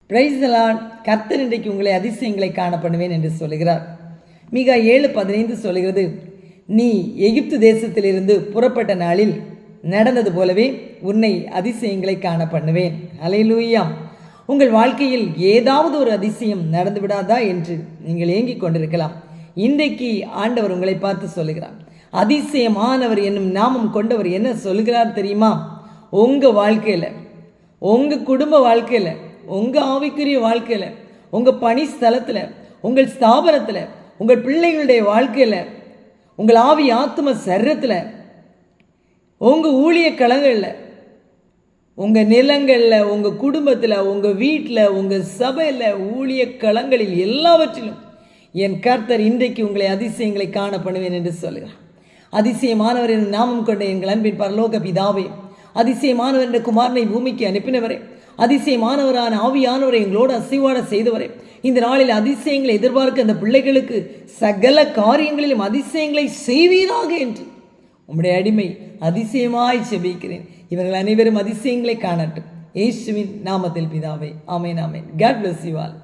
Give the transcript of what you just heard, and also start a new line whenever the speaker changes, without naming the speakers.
Praise the Lord. கர்த்தர் இன்றைக்கு உங்களை அதிசயங்களை காண பண்ணுவேன் என்று சொல்லுகிறார். மீகா 7:15 சொல்லுகிறது, நீ எகிப்து தேசத்திலிருந்து புறப்பட்ட நாளில் நடந்தது போலவே உன்னை அதிசயங்களை காண பண்ணுவேன். அல்லேலூயா. உங்கள் வாழ்க்கையில் ஏதாவது ஒரு அதிசயம் நடந்து விடாதா என்று நீங்கள் ஏங்கிக் கொண்டிருக்கலாம். இன்றைக்கு ஆண்டவர் உங்களை பார்த்து சொல்லுகிறார், அதிசயமானவர் என்னும் நாமம் கொண்டவர் என்ன சொல்லுகிறார் தெரியுமா? உங்கள் வாழ்க்கையில், உங்கள் குடும்ப வாழ்க்கையில், உங்கள் ஆவிக்குரிய வாழ்க்கையில், உங்கள் பணி ஸ்தலத்தில், உங்கள் ஸ்தாபனத்தில், உங்கள் பிள்ளைகளுடைய வாழ்க்கையில், உங்கள் ஆவி ஆத்ம சரீரத்தில், உங்கள் ஊழிய களங்களில், உங்கள் நிலங்களில், உங்கள் குடும்பத்தில், உங்கள் வீட்டில், உங்கள் சபையில், ஊழிய களங்களில் எல்லாவற்றிலும் என் கர்த்தர் இன்றைக்கு உங்களை அதிசயங்களை காண பண்ணுவேன் என்று சொல்கிறார். அதிசயமானவர் என் நாமம் கொண்ட எங்கள் அன்பின் பரலோக பிதாவே, அதிசயமானவர் என்ற குமாரனை பூமிக்கு அனுப்பினவரே, அதிசயமானவரான ஆவியானவரை எங்களோடு அசைவாட செய்தவரே, இந்த நாளில் அதிசயங்களை எதிர்பார்க்க அந்த பிள்ளைகளுக்கு சகல காரியங்களிலும் அதிசயங்களை செய்வீராக என்று உம்முடைய அடிமை அதிசயமாய் செபிக்கிறேன். இவர்கள் அனைவரும் அதிசயங்களை காணட்டும். இயேசுவின் நாமத்தில் பிதாவே, ஆமென், ஆமென். God bless you all.